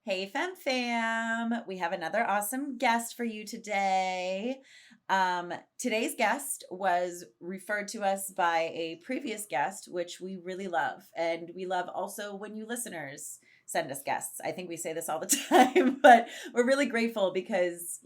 Hey, fam. We have another awesome guest for you today. Today's guest was referred to us by a previous guest, which we really love. And we love also when you listeners send us guests. I think we say this all the time, but we're really grateful because,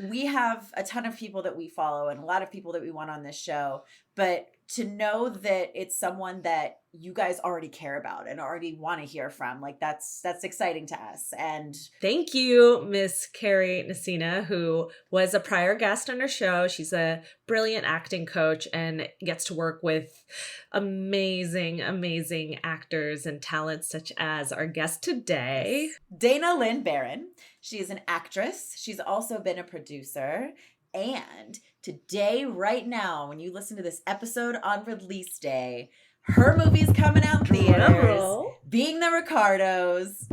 we have a ton of people that we follow and a lot of people that we want on this show. But to know that it's someone that you guys already care about and already want to hear from, like that's exciting to us. And Thank you, Miss Carrie Nasina, who was a prior guest on our show. She's a brilliant acting coach and gets to work with amazing, amazing actors and talents such as our guest today. Dana Lyn Baron. She is an actress. She's also been a producer. And today, right now, when you listen to this episode on release day, her movie's coming out in theaters, Being the Ricardos.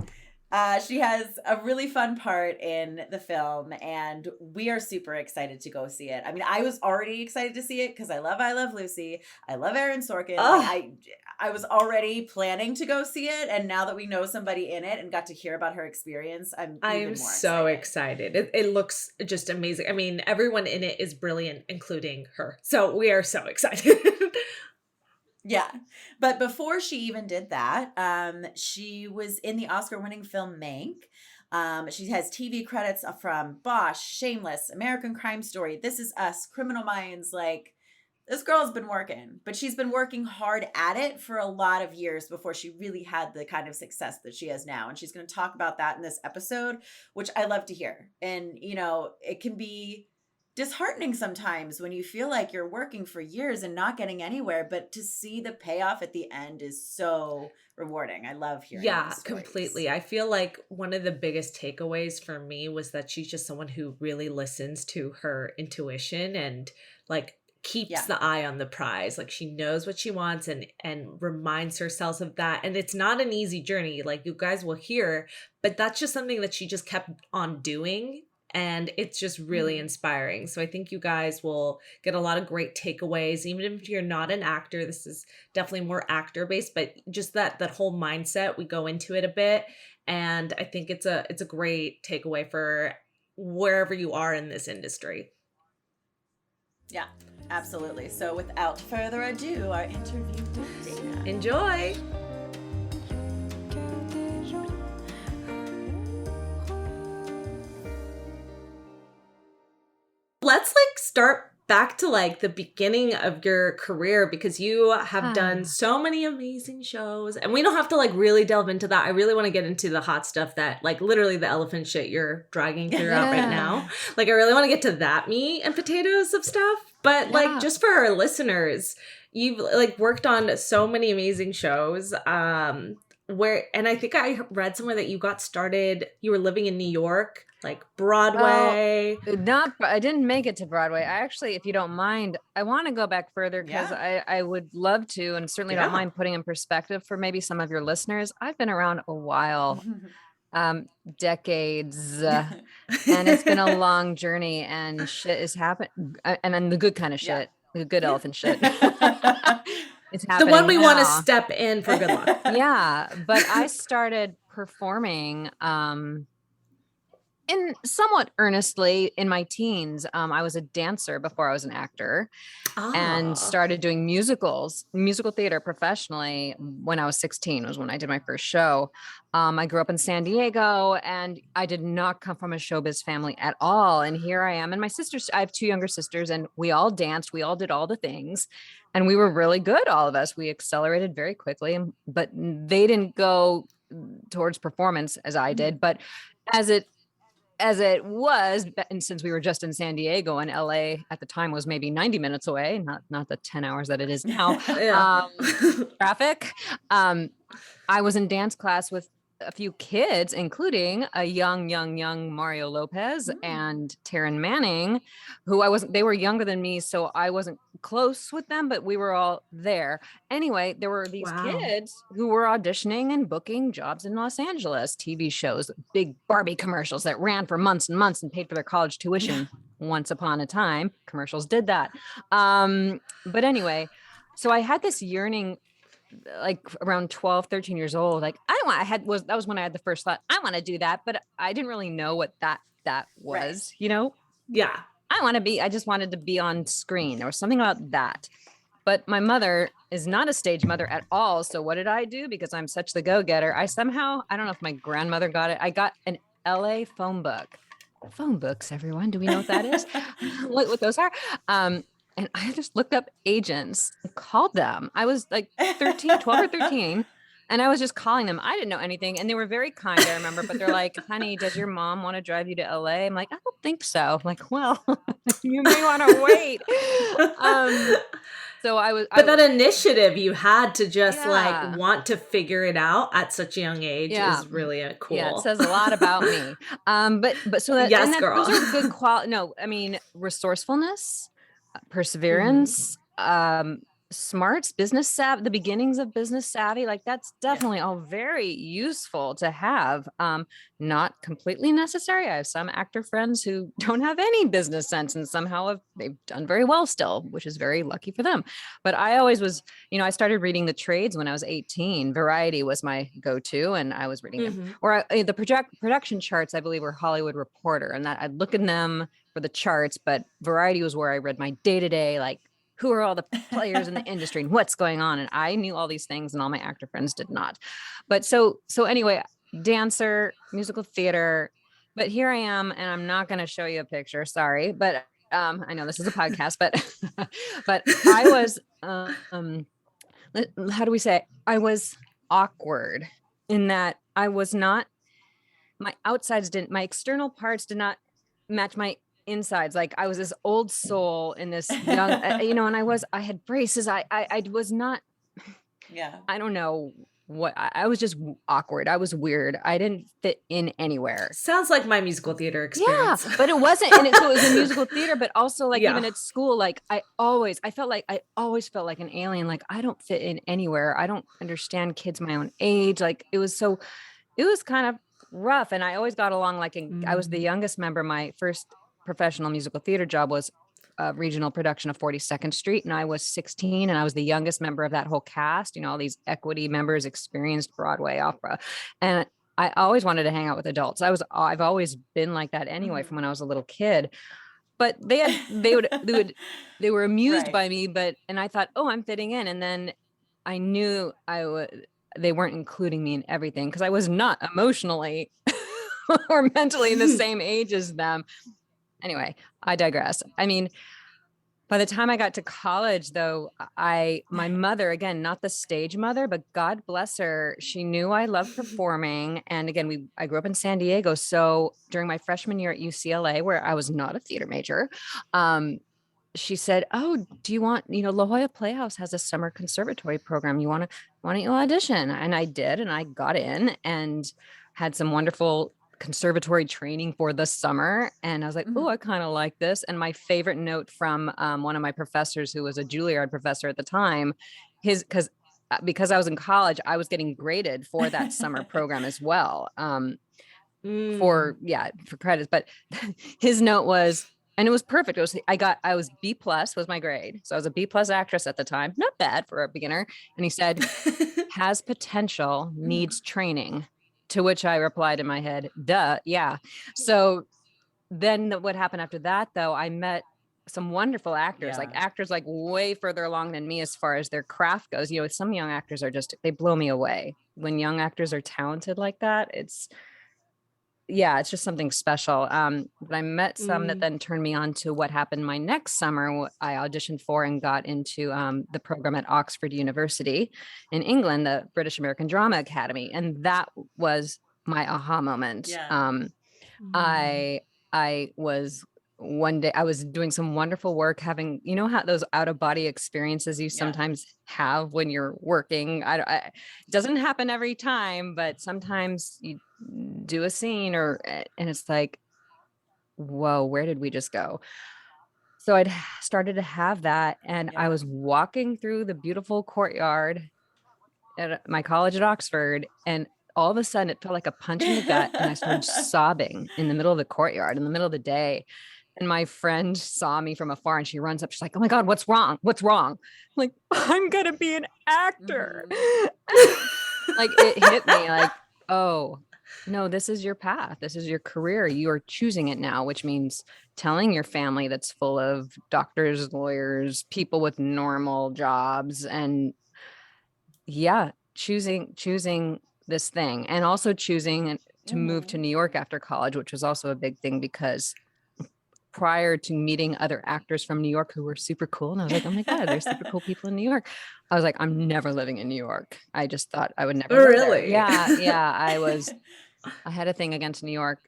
She has a really fun part in the film, and we are super excited to go see it. I mean, I was already excited to see it because I love Lucy. I love Aaron Sorkin. Like, I was already planning to go see it, and now that we know somebody in it and got to hear about her experience, I'm even more so excited. It looks just amazing. I mean, everyone in it is brilliant, including her. So we are so excited. Yeah. But before she even did that, she was in the Oscar-winning film Mank. She has TV credits from Bosch, Shameless, American Crime Story, This Is Us, Criminal Minds. Like, this girl's been working, but she's been working hard at it for a lot of years before she really had the kind of success that she has now. And she's going to talk about that in this episode, which I love to hear. And, it can be disheartening sometimes when you feel like you're working for years and not getting anywhere, but to see the payoff at the end is so rewarding. I love hearing these stories. Completely. I feel like one of the biggest takeaways for me was that she's just someone who really listens to her intuition and like keeps the eye on the prize. Like she knows what she wants and reminds herself of that. And it's not an easy journey, like you guys will hear, but that's just something that she just kept on doing. And it's just really inspiring. So I think you guys will get a lot of great takeaways. Even if you're not an actor, this is definitely more actor based, but just that whole mindset, we go into it a bit. And I think it's a great takeaway for wherever you are in this industry. Yeah, absolutely. So without further ado, our interview with Dana. Enjoy. Let's start back to the beginning of your career, because you have done so many amazing shows, and we don't have to really delve into that. I really want to get into the hot stuff that literally the elephant shit you're dragging through out right now. I really want to get to that meat and potatoes of stuff. But just for our listeners, you've worked on so many amazing shows. And I think I read somewhere that you got started, you were living in New York, Broadway. I didn't make it to Broadway. I actually, if you don't mind, I want to go back further because I would love to, and certainly don't mind putting in perspective for maybe some of your listeners. I've been around a while, decades, and it's been a long journey, and shit is happening. And then the good kind of shit, the good elephant shit. It's happening. The one we want to step in for good luck. Yeah. But I started performing in somewhat earnestly in my teens. I was a dancer before I was an actor and started doing musical theater professionally when I was 16 was when I did my first show. I grew up in San Diego, and I did not come from a showbiz family at all. And here I am. And my sisters, I have two younger sisters, and we all danced. We all did all the things. And we were really good, all of us. We accelerated very quickly, but they didn't go towards performance as I did. But as it was, and since we were just in San Diego, and LA at the time was maybe 90 minutes away, not the 10 hours that it is now, traffic. I was in dance class with a few kids, including a young Mario Lopez and Taryn Manning, they were younger than me, so I wasn't close with them, but we were all there. Anyway, there were these kids who were auditioning and booking jobs in Los Angeles, TV shows, big Barbie commercials that ran for months and months and paid for their college tuition. Once upon a time, commercials did that. But anyway, so I had this yearning like around 12, 13 years old, like that was when I had the first thought, I want to do that, but I didn't really know what that was, Yeah. I just wanted to be on screen. There was something about that. But my mother is not a stage mother at all. So what did I do? Because I'm such the go-getter. I don't know if my grandmother got it. I got an LA phone book. Phone books, everyone. Do we know what that is? what those are? And I just looked up agents and called them. I was like 12 or 13. And I was just calling them. I didn't know anything. And they were very kind, I remember, but they're like, honey, does your mom want to drive you to LA? I'm like, I don't think so. I'm like, well, you may want to wait. So but that initiative you had to just like want to figure it out at such a young age is really cool. Yeah, it says a lot about me. But so that, yes, girl. Those are good quality. No, I mean, resourcefulness, perseverance, smarts, business savvy, the beginnings of business savvy, like that's definitely all very useful to have. Not completely necessary. I have some actor friends who don't have any business sense and somehow they've done very well still, which is very lucky for them. But I always was, I started reading the trades when I was 18. Variety was my go-to, and I was reading them. Or the production charts, I believe, were Hollywood Reporter, and that I'd look in them for the charts, but Variety was where I read my day-to-day, like, who are all the players in the industry and what's going on? And I knew all these things and all my actor friends did not. But so anyway, dancer, musical theater, but here I am, and I'm not going to show you a picture. Sorry. But I know this is a podcast, but I was, how do we say? I was awkward in that I was not, my external parts did not match my insides. Like I was this old soul in this young, and I had braces. I was not, I don't know what, I was just awkward. I was weird. I didn't fit in anywhere. Sounds like my musical theater experience. Yeah, but it wasn't. And so it was a musical theater, but also like even at school, like I always felt like an alien. Like I don't fit in anywhere. I don't understand kids my own age. Like it was kind of rough. And I always got along like I was the youngest member. My first professional musical theater job was a regional production of 42nd Street, and I was 16, and I was the youngest member of that whole cast. All these equity members, experienced Broadway opera, and I always wanted to hang out with adults. I've always been like that anyway, from when I was a little kid. But they were amused by me, and I thought, oh, I'm fitting in, and then I knew they weren't including me in everything because I was not emotionally or mentally the same age as them. Anyway, I digress. I mean, by the time I got to college, though, my mother, again, not the stage mother, but God bless her, she knew I loved performing. And again, I grew up in San Diego. So during my freshman year at UCLA, where I was not a theater major, she said, oh, do you want, La Jolla Playhouse has a summer conservatory program. Why don't you audition? And I did, and I got in and had some wonderful conservatory training for the summer. And I was like, oh, I kind of like this. And my favorite note from one of my professors, who was a Juilliard professor at the time, because I was in college, I was getting graded for that summer program as well, for credits. But his note was, and it was perfect. I was B+ was my grade. So I was a B+ actress at the time. Not bad for a beginner. And he said, has potential, needs training. To which I replied in my head, duh, yeah. So then what happened after that, though, I met some wonderful actors, like actors like way further along than me as far as their craft goes. Some young actors are they blow me away. When young actors are talented like that, it's just something special. But I met some that then turned me on to what happened my next summer. I auditioned for and got into the program at Oxford University in England, the British American Drama Academy. And that was my aha moment. I was one day, I was doing some wonderful work, having, how those out of body experiences you sometimes have when you're working. It doesn't happen every time, but sometimes you do a scene and it's like, whoa, where did we just go? So I'd started to have that. And I was walking through the beautiful courtyard at my college at Oxford, and all of a sudden it felt like a punch in the gut. And I started sobbing in the middle of the courtyard in the middle of the day. And my friend saw me from afar and she runs up. She's like, "Oh my God, what's wrong? What's wrong?" I'm like, "I'm going to be an actor." Like it hit me like, oh no, this is your path. This is your career. You are choosing it now, which means telling your family that's full of doctors, lawyers, people with normal jobs, and choosing this thing, and also choosing to move to New York after college, which was also a big thing because prior to meeting other actors from New York who were super cool, and I was like, oh my God, there's super cool people in New York. I was like, I'm never living in New York. I just thought I would never live there. Really? Yeah. I had a thing against New York.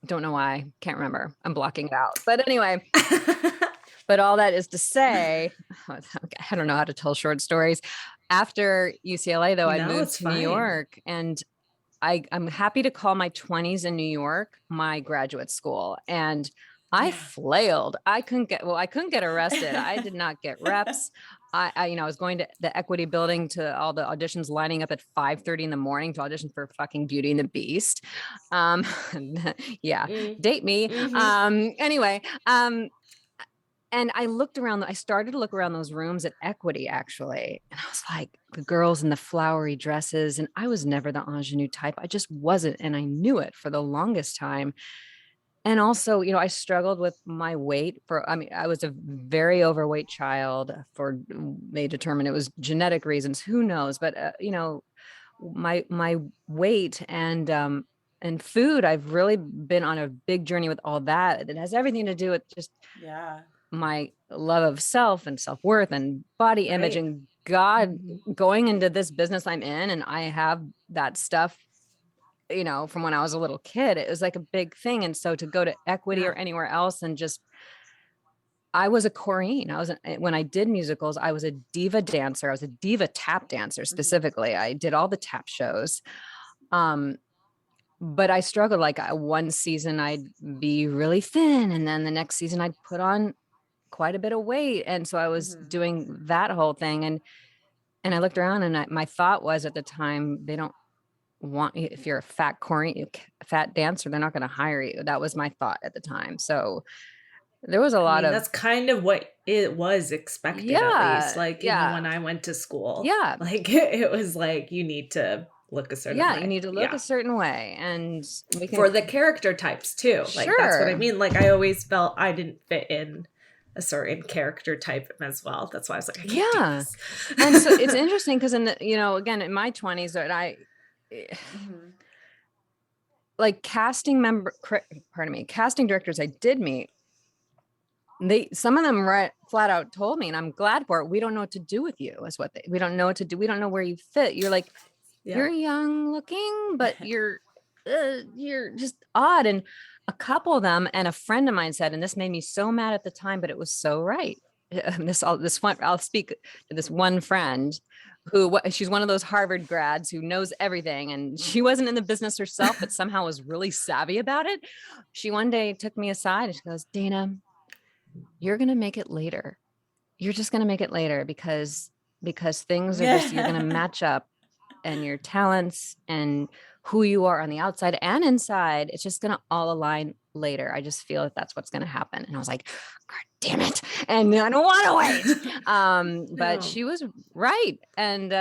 Don't know why. Can't remember. I'm blocking it out. But anyway, but all that is to say, I don't know how to tell short stories. After UCLA, though, I moved to New York, and I'm happy to call my 20s in New York my graduate school. And I flailed. I couldn't get arrested. I did not get reps. I was going to the Equity building to all the auditions, lining up at 5:30 in the morning to audition for fucking Beauty and the Beast. Date me. Anyway, and I started to look around those rooms at Equity, actually. And I was like, the girls in the flowery dresses. And I was never the ingenue type. I just wasn't. And I knew it for the longest time. And also, I struggled with my weight I was a very overweight child. They determined it was genetic reasons. Who knows? But, my weight and food, I've really been on a big journey with all that. It has everything to do with just my love of self and self-worth and body image and God going into this business I'm in. And I have that stuff, from when I was a little kid. It was like a big thing. And so to go to Equity or anywhere else and I was a chorine. When I did musicals, I was a diva dancer. I was a diva tap dancer specifically. I did all the tap shows. But I struggled. Like one season I'd be really thin, and then the next season I'd put on quite a bit of weight. And so I was doing that whole thing. And I looked around, and my thought was at the time, they don't want you if you're a fat dancer, they're not going to hire you. That was my thought at the time. So there was a lot of, that's kind of what it was expected, at least, like even when I went to school, like it was like, you need to look a certain way. You need to look a certain way, and for the character types too. Like that's what I mean. Like I always felt I didn't fit in a certain character type as well. That's why I was like, I can't do this. And so it's interesting because again, in my 20s, that like casting directors I did meet, some of them flat out told me, and I'm glad for it, we don't know what to do with you, is what we don't know what to do. We don't know where you fit. You're like, you're young looking, but you're just odd. And a couple of them, and a friend of mine said, and this made me so mad at the time, but it was so right. I'll speak to this one friend who, she's one of those Harvard grads who knows everything. And she wasn't in the business herself, but somehow was really savvy about it. She one day took me aside and she goes, Dana, you're going to make it later. You're just going to make it later because things are just, you're going to match up, and your talents and who you are on the outside and inside, it's just going to all align later. I just feel that that's what's going to happen. And I was like, God damn it. And I don't want to wait. But she was right. And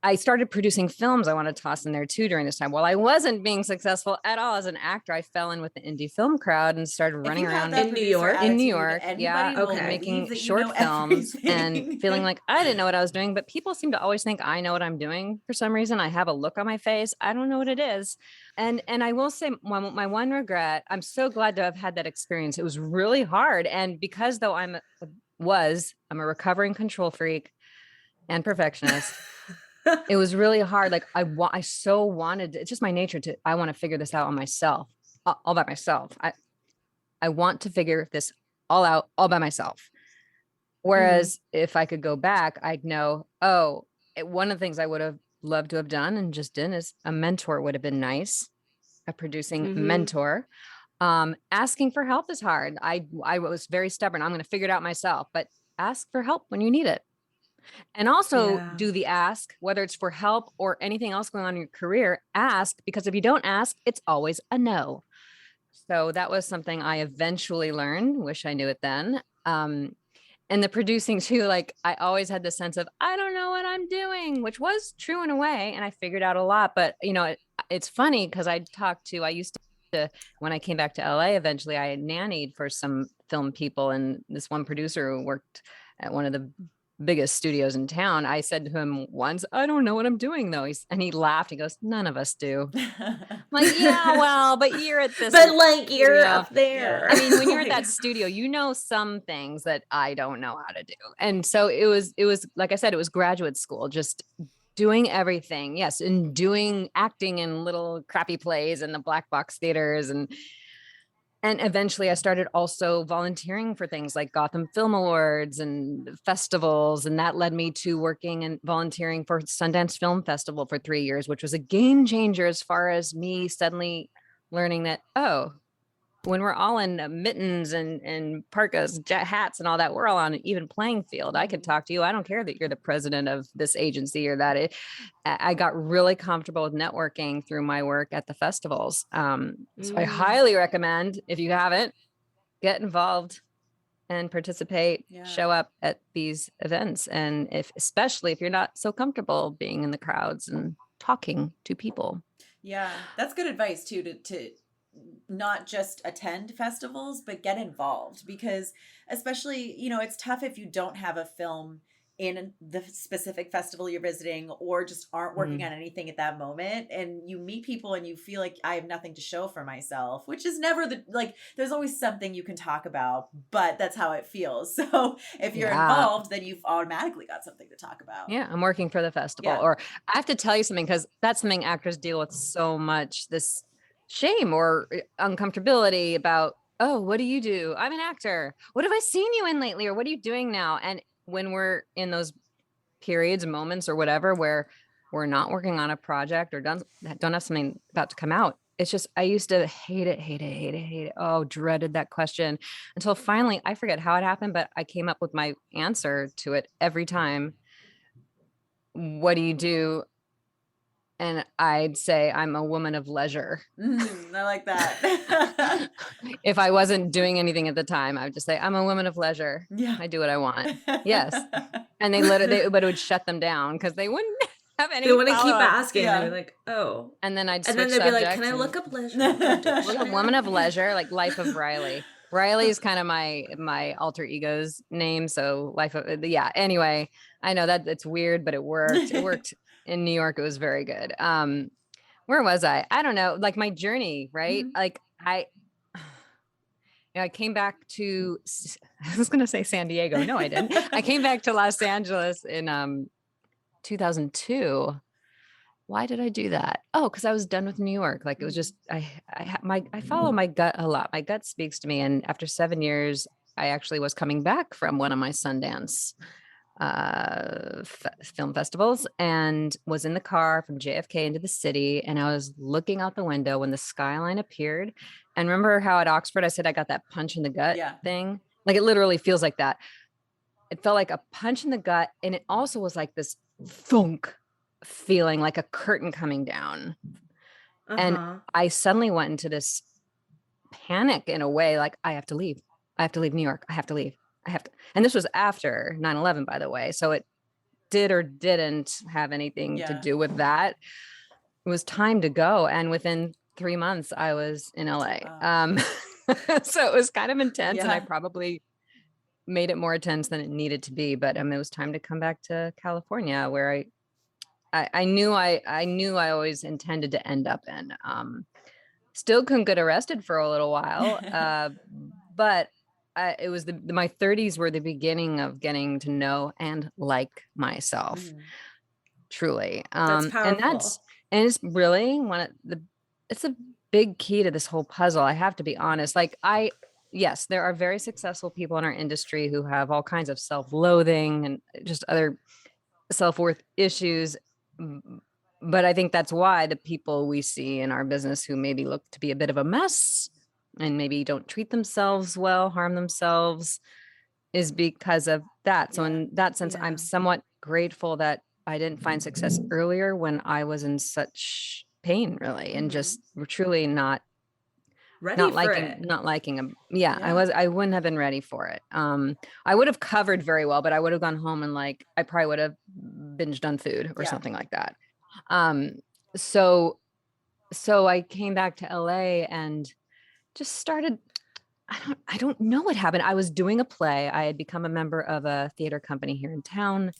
I started producing films. I want to toss in there too during this time. While I wasn't being successful at all as an actor, I fell in with the indie film crowd and started running around in New York. Making short films and feeling like I didn't know what I was doing. But people seem to always think I know what I'm doing for some reason. I have a look on my face. I don't know what it is. And I will say my one regret, I'm so glad to have had that experience. It was really hard. And because though I'm a recovering control freak and perfectionist, it was really hard. Like I so wanted, it's just my nature I want to figure this out on myself, all by myself. I want to figure this all out all by myself. Whereas if I could go back, I'd know, one of the things I would have loved to have done and just didn't is a mentor would have been nice. A producing mentor. Asking for help is hard. I was very stubborn. I'm going to figure it out myself, but ask for help when you need it. And also Yeah. do the ask, whether it's for help or anything else going on in your career, ask, because if you don't ask, it's always a no. So that was something I eventually learned. Wish I knew it then. And the producing too, like I always had the sense of, I don't know what I'm doing, which was true in a way. And I figured out a lot, but it's funny because I used to, when I came back to LA, eventually I nannied for some film people, and this one producer who worked at one of the biggest studios in town. I said to him once, I don't know what I'm doing though. And he laughed. He goes, none of us do. I'm like, yeah, well, but you're at this, but like you're studio. up there. I mean, when you're at that studio, some things that I don't know how to do. And so it was, like I said, it was graduate school, just doing everything. Yes. And doing acting in little crappy plays in the black box theaters. And eventually I started also volunteering for things like Gotham Film Awards and festivals. And that led me to working and volunteering for Sundance Film Festival for 3 years, which was a game changer as far as me suddenly learning that, when we're all in mittens and parkas, hats and all that, we're all on an even playing field. I could talk to you. I don't care that you're the president of this agency or that. I got really comfortable with networking through my work at the festivals. So I highly recommend, if you haven't, get involved and participate, show up at these events. And especially if you're not so comfortable being in the crowds and talking to people. Yeah, that's good advice too, to not just attend festivals, but get involved, because especially, it's tough if you don't have a film in the specific festival you're visiting, or just aren't working on anything at that moment, and you meet people and you feel like I have nothing to show for myself, which is never there's always something you can talk about, but that's how it feels. So if you're involved, then you've automatically got something to talk about. Yeah, I'm working for the festival. Or I have to tell you something, because that's something actors deal with so much, this shame or uncomfortability about, oh, what do you do? I'm an actor. What have I seen you in lately? Or what are you doing now? And when we're in those periods, moments or whatever, where we're not working on a project or don't have something about to come out, it's just, I used to hate it. Oh, dreaded that question, until finally, I forget how it happened, but I came up with my answer to it every time. What do you do? And I'd say I'm a woman of leisure. I like that. If I wasn't doing anything at the time, I would just say, I'm a woman of leisure. Yeah. I do what I want. Yes. And but it would shut them down because they wouldn't have any. They want to keep follow-up. asking. They'd be like, oh. And then I'd switch and then they'd be like, subjects can I look and- up leisure? We're a woman of leisure, like Life of Riley. Riley is kind of my alter ego's name. So Life of, yeah. Anyway, I know that it's weird, but it worked. It worked in New York. It was very good. Where was I? I don't know. Like my journey, right? Like I came back to, I was going to say San Diego. No, I didn't. I came back to Los Angeles in 2002. Why did I do that? Oh, because I was done with New York. Like it was just, I follow my gut a lot. My gut speaks to me. And after 7 years, I actually was coming back from one of my Sundance film festivals, and was in the car from JFK into the city. And I was looking out the window when the skyline appeared. And remember how at Oxford, I said, I got that punch in the gut thing. Like it literally feels like that. It felt like a punch in the gut. And it also was like this thunk feeling, like a curtain coming down. And I suddenly went into this panic in a way, like I have to leave New York. I have to leave. And this was after 9/11, by the way. So it did or didn't have anything to do with that. It was time to go. And within 3 months, I was in LA. So it was kind of intense, and I probably made it more intense than it needed to be. But it was time to come back to California, where I knew I always intended to end up in. Still couldn't get arrested for a little while, but it was my 30s were the beginning of getting to know and like myself, truly. That's powerful. And it's really it's a big key to this whole puzzle. I have to be honest. Like yes, there are very successful people in our industry who have all kinds of self-loathing and just other self-worth issues. But I think that's why the people we see in our business who maybe look to be a bit of a mess and maybe don't treat themselves well, harm themselves, is because of that. So in that sense, I'm somewhat grateful that I didn't find success earlier when I was in such pain, really, and just truly not ready for it. Not liking them. Yeah, I wouldn't have been ready for it. I would have covered very well, but I would have gone home and like, I probably would have binged on food or something like that. So I came back to LA and just started, I don't know what happened. I was doing a play. I had become a member of a theater company here in town.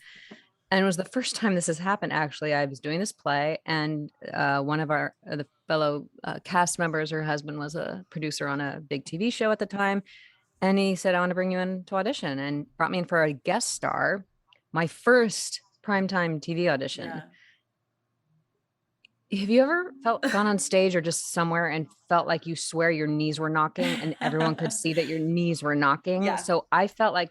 And it was the first time this has happened, actually. I was doing this play, and one of the fellow cast members, her husband was a producer on a big TV show at the time. And he said, I want to bring you in to audition, and brought me in for a guest star, my first primetime TV audition. Have you ever gone on stage or just somewhere and felt like you swear your knees were knocking and everyone could see that your knees were knocking? Yeah. So I felt like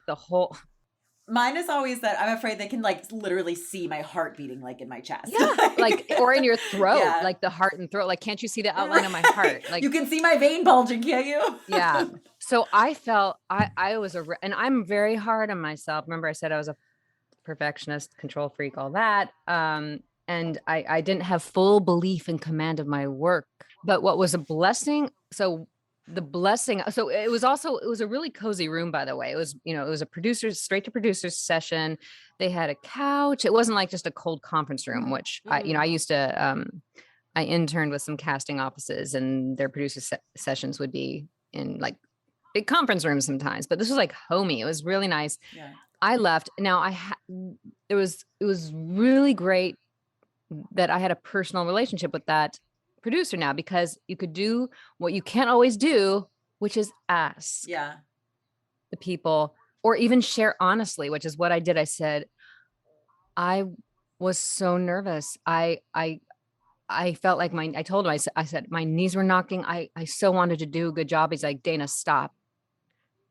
mine is always that I'm afraid they can like literally see my heart beating like in my chest. Yeah, like, or in your throat, like the heart and throat. Like, can't you see the outline of my heart? Like, you can see my vein bulging, can't you? Yeah. So I felt I was and I'm very hard on myself. Remember I said I was a perfectionist, control freak, all that. And I didn't have full belief and command of my work. But what was a blessing, so it was a really cozy room, by the way. It was, it was a straight to producers session. They had a couch. It wasn't like just a cold conference room, which I used to, I interned with some casting offices, and their producer sessions would be in like big conference rooms sometimes, but this was like homey. It was really nice. Yeah. I left. Now it was really great that I had a personal relationship with that producer now, because you could do what you can't always do, which is ask the people, or even share honestly, which is what I did. I said, I was so nervous. I felt like I told him, I said, my knees were knocking. I so wanted to do a good job. He's like, Dana, stop.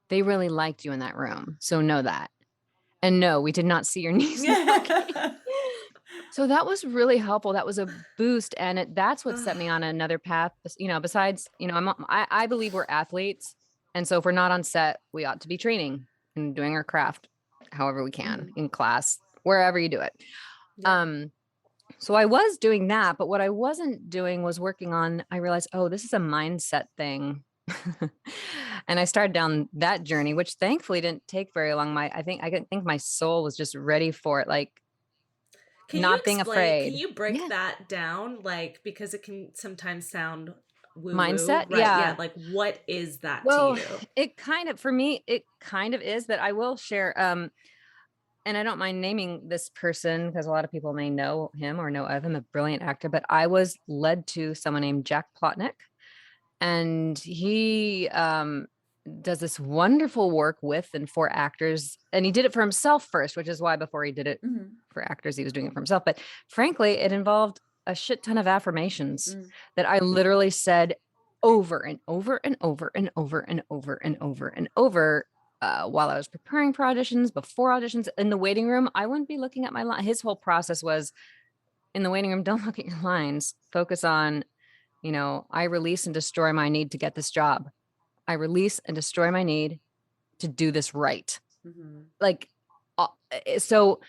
They really liked you in that room. So know that. And no, we did not see your knees knocking. So that was really helpful. That was a boost. And that's what set me on another path. Besides, I believe we're athletes. And so if we're not on set, we ought to be training and doing our craft however we can, in class, wherever you do it. Yeah. So I was doing that, but what I wasn't doing was working on, I realized, this is a mindset thing. And I started down that journey, which thankfully didn't take very long. I think my soul was just ready for it. Like, being afraid. Can you break that down? Like, because it can sometimes sound woo-woo, mindset. Right? Yeah. Like, what is that to you? It kind of is, but I will share, and I don't mind naming this person because a lot of people may know him or know of him, a brilliant actor, but I was led to someone named Jack Plotnick, and he, does this wonderful work with and for actors. And he did it for himself first, which is why before he did it for actors, he was doing it for himself. But frankly, it involved a shit ton of affirmations that I literally said over and over and over and over and over and over and over while I was preparing for auditions, before auditions, in the waiting room. I wouldn't be looking at my line. His whole process was, in the waiting room, don't look at your lines. Focus on, I release and destroy my need to get this job. I release and destroy my need to do this right. Like, so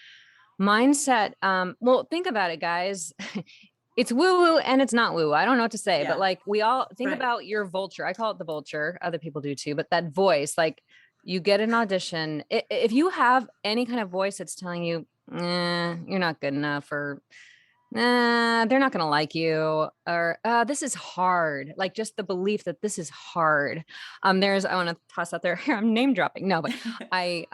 mindset, well, think about it, guys. It's woo-woo and it's not woo. I don't know what to say, but like, we all think about your vulture. I call it the vulture. Other people do too, but that voice, like, you get an audition. If you have any kind of voice that's telling you, you're not good enough, or they're not going to like you, or this is hard. Like, just the belief that this is hard. I want to toss out there here, I'm name dropping. No, but I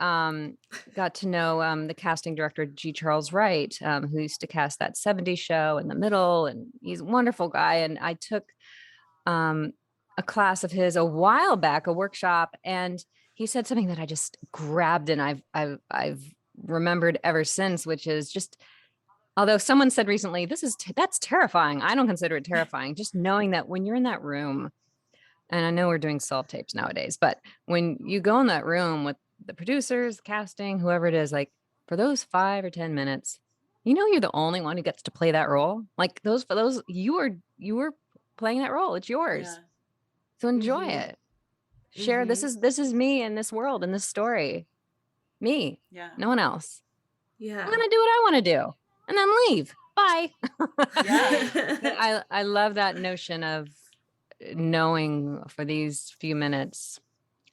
got to know the casting director, G. Charles Wright, who used to cast that 70s show in the middle. And he's a wonderful guy. And I took a class of his a while back, a workshop, and he said something that I just grabbed, and I've remembered ever since, which is just, although someone said recently, that's terrifying. I don't consider it terrifying. Just knowing that when you're in that room, and I know we're doing self-tapes nowadays, but when you go in that room with the producers, casting, whoever it is, like, for those 5 or 10 minutes, you're the only one who gets to play that role. Like, for those, you were playing that role. It's yours. Yeah. So enjoy it. Share, this is me in this world, in this story. Me. Yeah. No one else. Yeah. I'm going to do what I want to do and then leave. Bye. Yeah. I love that notion of knowing for these few minutes,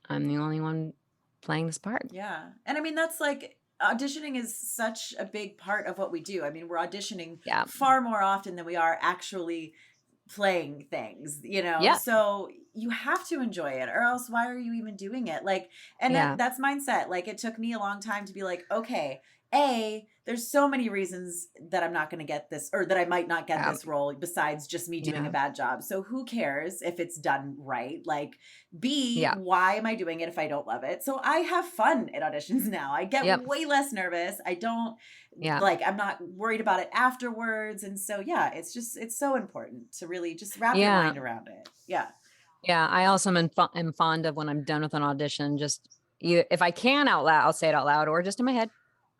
I'm the only one playing this part. Yeah. And I mean, that's like, auditioning is such a big part of what we do. I mean, we're auditioning Yeah. far more often than we are actually playing things, you know? Yeah. So you have to enjoy it, or else why are you even doing it? Like, and Yeah. that's mindset. Like, it took me a long time to be like, okay, there's so many reasons that I'm not going to get this, or that I might not get Yeah. this role besides just me doing Yeah. a bad job. So who cares if it's done right? Like, B, Yeah. why am I doing it if I don't love it? So I have fun at auditions now. I get Yep. way less nervous. I don't Yeah. like, I'm not worried about it afterwards. And so, yeah, it's so important to really just wrap your Yeah. mind around it. Yeah. Yeah. I also am fond of when I'm done with an audition, just if I can out loud, I'll say it out loud or just in my head.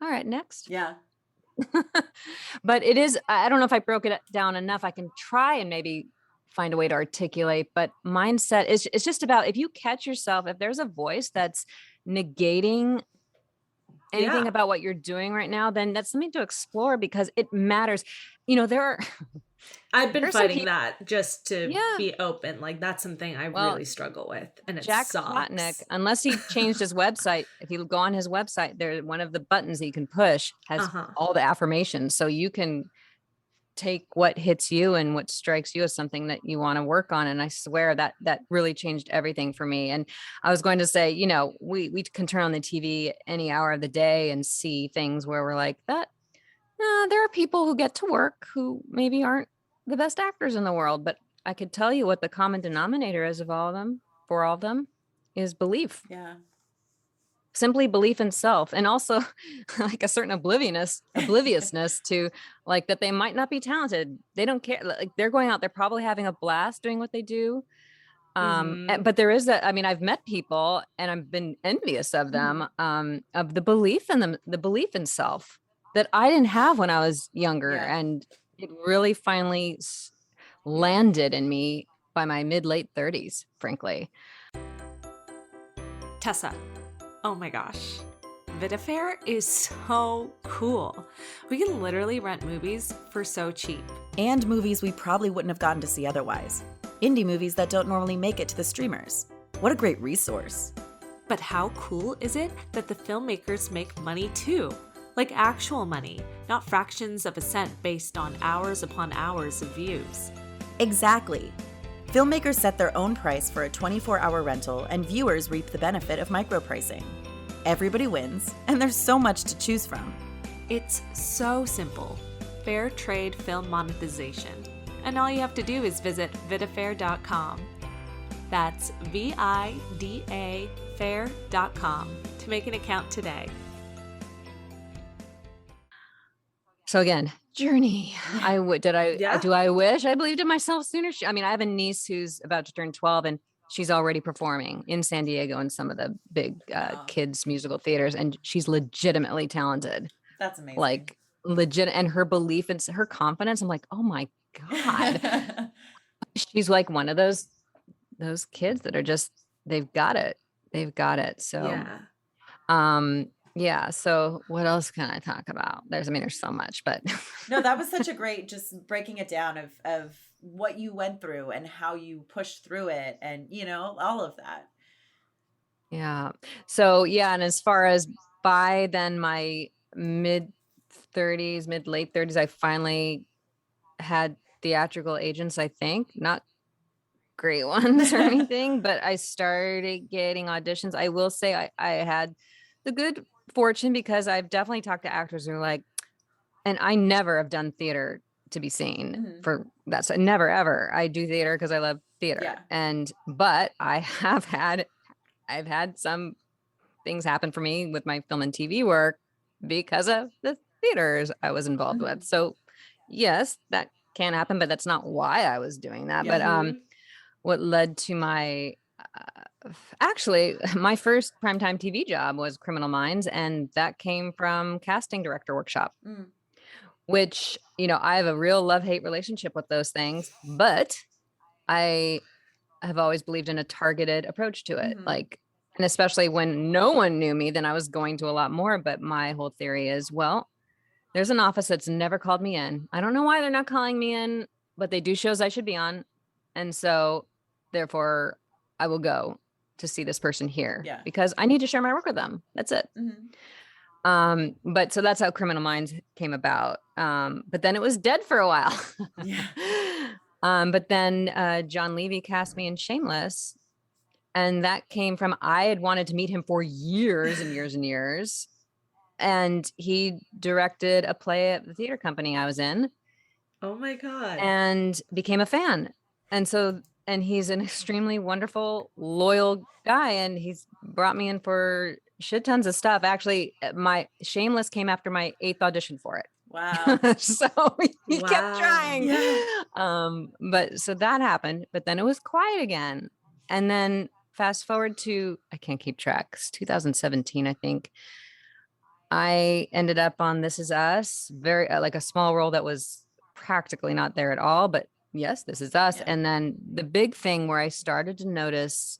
All right, next. Yeah. But it is, I don't know if I broke it down enough. I can try and maybe find a way to articulate, but mindset is, it's just about, if you catch yourself, if there's a voice that's negating anything Yeah. about what you're doing right now, then that's something to explore because it matters. You know, there are, I've been there's some fighting that just to Yeah. be open. Like, that's something I Well, really struggle with, and it Jack sucks. Plotnick, unless he changed his website, if you go on his website, there, one of the buttons that you can push has all the affirmations. So you can take what hits you and what strikes you as something that you want to work on. And I swear that that really changed everything for me. And I was going to say, you know, we can turn on the TV any hour of the day and see things where we're like that. There are people who get to work who maybe aren't the best actors in the world, but I could tell you what the common denominator is of all of them, for all of them, is belief. Yeah. Simply belief in self, and also like a certain obliviousness to like that they might not be talented. They don't care. Like they're going out, they're probably having a blast doing what they do. But there is that, I mean, I've met people and I've been envious of them, of the belief in them, the belief in self that I didn't have when I was younger. Yeah. And it really finally landed in me by my late 30s, frankly. Tessa, oh my gosh. Vitafair is so cool. We can literally rent movies for so cheap. And movies we probably wouldn't have gotten to see otherwise. Indie movies that don't normally make it to the streamers. What a great resource. But how cool is it that the filmmakers make money too? Like actual money, not fractions of a cent based on hours upon hours of views. Exactly. Filmmakers set their own price for a 24-hour rental, and viewers reap the benefit of micropricing. Everybody wins, and there's so much to choose from. It's so simple. Fair trade film monetization. And all you have to do is visit vitafair.com. That's VIDA fair.com to make an account today. So again, journey. Yeah. Do I wish I believed in myself sooner? I mean, I have a niece who's about to turn 12 and she's already performing in San Diego in some of the big kids musical theaters. And she's legitimately talented. That's amazing. Like legit. And her belief and her confidence, I'm like, oh my God. She's like one of those kids that are just, they've got it. They've got it. So, yeah. So what else can I talk about? There's so much, but no, that was such a great, just breaking it down of what you went through and how you pushed through it and, you know, all of that. Yeah. So, yeah. And as far as by then my late 30s, I finally had theatrical agents, I think, not great ones or anything, but I started getting auditions. I will say I had the good fortune because I've definitely talked to actors who are like, and I never have done theater to be seen for that. So never, ever. I do theater because I love theater. Yeah. But I've had some things happen for me with my film and TV work because of the theaters I was involved with. So yes, that can happen, but that's not why I was doing that. But what led to my actually my first primetime TV job was Criminal Minds, and that came from casting director workshop, which, you know, I have a real love-hate relationship with those things, but I have always believed in a targeted approach to it. Like, and especially when no one knew me, then I was going to a lot more. But my whole theory is, well, There's an office that's never called me in. I don't know why they're not calling me in, but they do shows I should be on. And so therefore I will go to see this person here because I need to share my work with them. That's it. But so that's how Criminal Minds came about. But then it was dead for a while. But then John Levy cast me in Shameless. And that came from, I had wanted to meet him for years and years and years. And he directed a play at the theater company I was in. Oh my God. And became a fan. And so, and he's an extremely wonderful, loyal guy. And he's brought me in for shit tons of stuff. Actually, my Shameless came after my 8th audition for it. Wow. So he kept trying. But so that happened, but then it was quiet again. And then fast forward to, I can't keep track, it's 2017, I think. I ended up on This Is Us, very like a small role that was practically not there at all, but yes, This Is Us. And then the big thing where I started to notice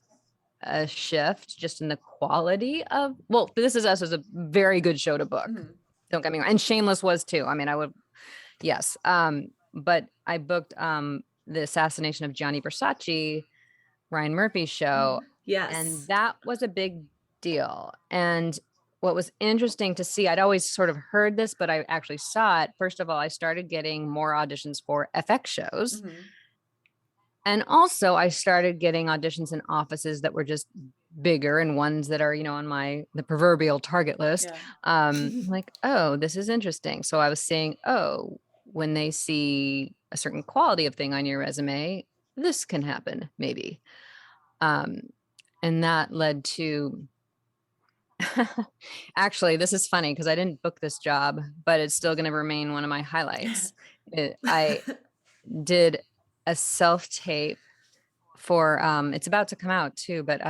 a shift just in the quality of, well, This Is Us was a very good show to book. Don't get me wrong. And Shameless was too. I mean, I would, yes. But I booked the assassination of Gianni Versace, Ryan Murphy's show. Yes. And that was a big deal. And what was interesting to see, I'd always sort of heard this, but I actually saw it. First of all, I started getting more auditions for FX shows. And also I started getting auditions in offices that were just bigger and ones that are, you know, on the proverbial target list. Like, oh, this is interesting. So I was saying, oh, when they see a certain quality of thing on your resume, this can happen maybe. And that led to, actually, this is funny because I didn't book this job, but it's still going to remain one of my highlights. I did a self-tape for, it's about to come out too, but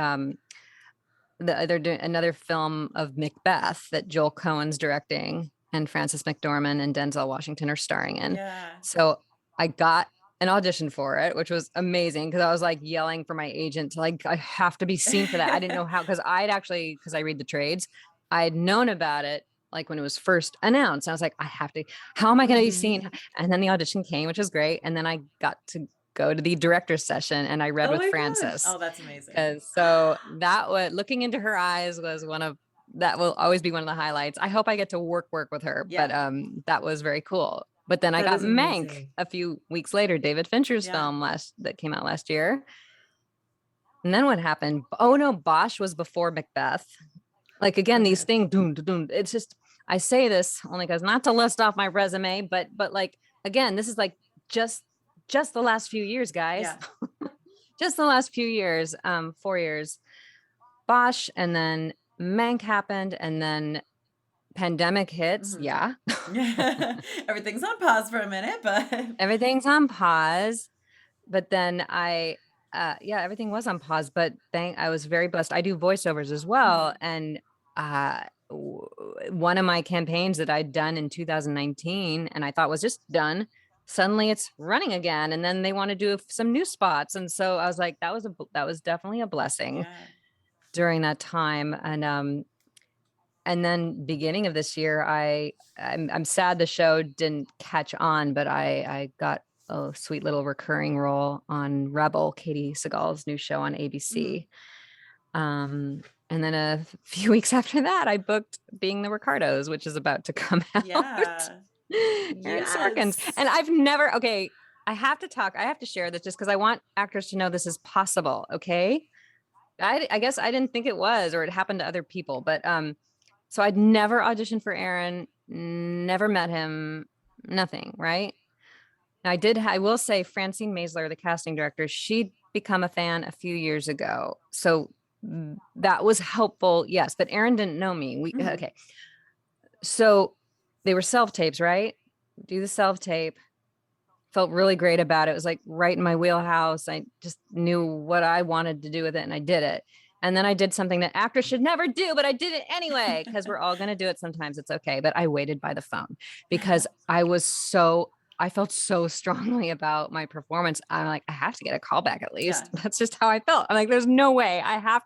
they're doing another film of Macbeth that Joel Cohen's directing, and Frances McDormand and Denzel Washington are starring in. So I got an audition for it, which was amazing because I was like yelling for my agent to like, I have to be seen for that. I didn't know how, because I read the trades, I'd known about it like when it was first announced. I was like, how am I going to be seen? And then the audition came, which was great. And then I got to go to the director's session and I read with Frances. Oh, that's amazing. So that was, looking into her eyes was that will always be one of the highlights. I hope I get to work with her, but that was very cool. But then I got Mank a few weeks later, David Fincher's film that came out last year. And then what happened? Oh no, Bosch was before Macbeth. Like again, these things, it's just, I say this only because not to list off my resume, but like, again, this is like just the last few years, guys. Just the last few years, 4 years, Bosch, and then Mank happened, and then pandemic hits. Everything's on pause for a minute, but everything's on pause. But then everything was on pause, but I was very blessed. I do voiceovers as well. And one of my campaigns that I'd done in 2019 and I thought was just done, suddenly it's running again. And then they want to do some new spots. And so I was like, that was definitely a blessing during that time. And then beginning of this year, I'm sad the show didn't catch on, but I got a sweet little recurring role on Rebel, Katie Seagal's new show on ABC. And then a few weeks after that, I booked Being the Ricardos, which is about to come out. Sorkin's. And I've never, I have to share this just because I want actors to know this is possible. Okay. I guess I didn't think it was, or it happened to other people, but, so I'd never auditioned for Aaron, never met him, nothing. Right. I will say Francine Maisler, the casting director, she'd become a fan a few years ago. So that was helpful. Yes. But Aaron didn't know me. Okay. So they were self-tapes, right? Do the self-tape. Felt really great about it. It was like right in my wheelhouse. I just knew what I wanted to do with it and I did it. And then I did something that actors should never do, but I did it anyway, because we're all going to do it sometimes. It's okay. But I waited by the phone because I felt so strongly about my performance. I'm like, I have to get a call back at least. That's just how I felt. I'm like, there's no way. I have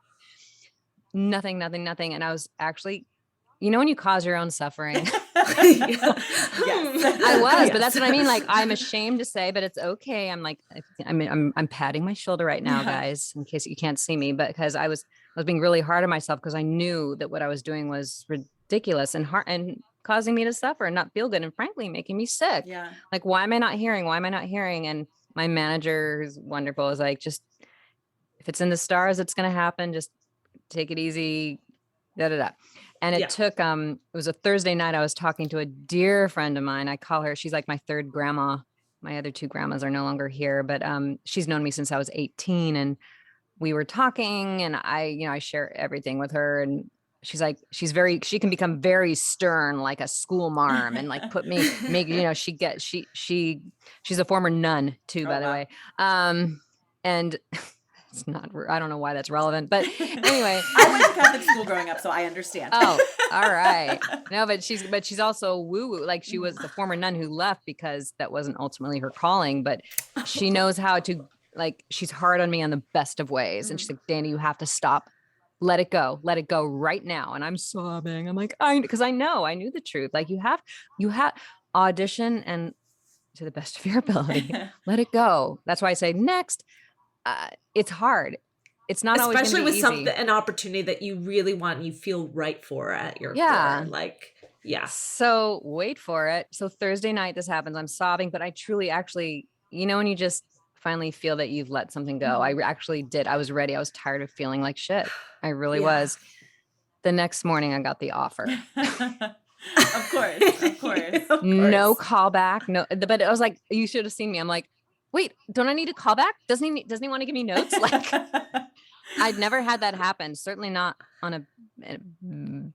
nothing. And I was actually you know, when you cause your own suffering. Yes. I was, but that's what I mean. Like, I'm ashamed to say, but it's okay. I'm like, I'm patting my shoulder right now, guys, in case you can't see me, but because I was being really hard on myself because I knew that what I was doing was ridiculous and hard and causing me to suffer and not feel good. And frankly, making me sick. Yeah. Like, why am I not hearing? Why am I not hearing? And my manager, who's wonderful, is like, just, if it's in the stars, it's going to happen. Just take it easy. Da, da, da. And it took, it was a Thursday night. I was talking to a dear friend of mine. I call her, she's like my third grandma. My other two grandmas are no longer here, but she's known me since I was 18. And we were talking and I share everything with her. And she's like, she can become very stern, like a school marm, and like she's a former nun too, by the way. And it's not, I don't know why that's relevant, but anyway. I went to Catholic school growing up, so I understand. Oh, all right. No, but she's also woo-woo. Like, she was the former nun who left because that wasn't ultimately her calling, but she knows how to, like, she's hard on me on the best of ways. And she's like, Dana, you have to stop. Let it go right now. And I'm sobbing. I'm like, because I knew the truth. Like, you have audition and to the best of your ability, let it go. That's why I say next. It's hard. It's not especially always with easy. something, an opportunity that you really want and you feel right for at your core. Like, So wait for it. So Thursday night, this happens. I'm sobbing, but I truly, actually, you know, when you just finally feel that you've let something go, I actually did. I was ready. I was tired of feeling like shit. I really was. The next morning, I got the offer. Of course. No callback. No, but it was like, you should have seen me. I'm like, wait, don't I need a callback? Doesn't he want to give me notes? Like, I'd never had that happen. Certainly not on a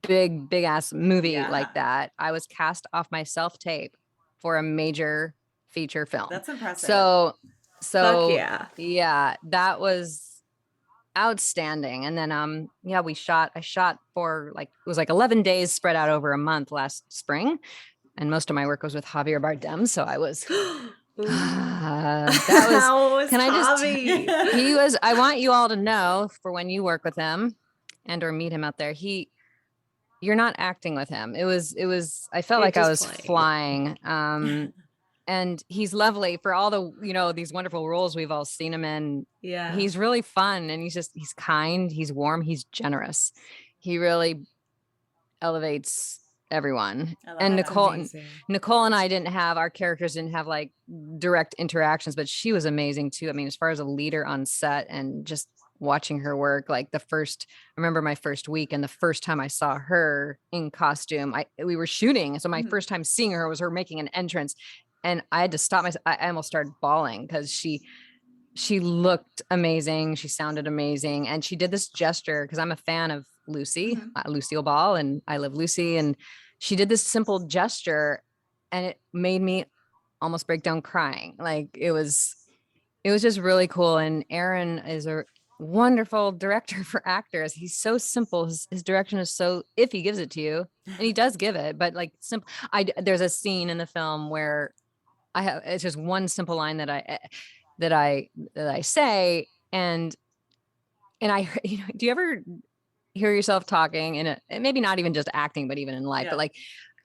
big ass movie like that. I was cast off my self-tape for a major feature film. That's impressive. So Fuck yeah, that was outstanding. And then I shot for like, it was like 11 days spread out over a month last spring. And most of my work was with Javier Bardem. So I was that was can Javi? He was, I want you all to know, for when you work with him and or meet him out there, you're not acting with him. It was I felt like I was flying. And he's lovely for all the, these wonderful roles we've all seen him in. Yeah. He's really fun, and he's kind, he's warm, he's generous. He really elevates everyone. And Nicole and I our characters didn't have like direct interactions, but she was amazing too. I mean, as far as a leader on set and just watching her work, like I remember my first week, and the first time I saw her in costume, we were shooting. So my first time seeing her was her making an entrance, and I had to stop myself. I almost started bawling because she looked amazing. She sounded amazing. And she did this gesture, because I'm a fan of Lucy, Lucille Ball, and I Love Lucy. And she did this simple gesture, and it made me almost break down crying. Like, it was just really cool. And Aaron is a wonderful director for actors. He's so simple. His direction is so, if he gives it to you, and he does give it, but like simple. There's a scene in the film where it's just one simple line that I say, and I, do you ever hear yourself talking and maybe not even just acting, but even in life, but like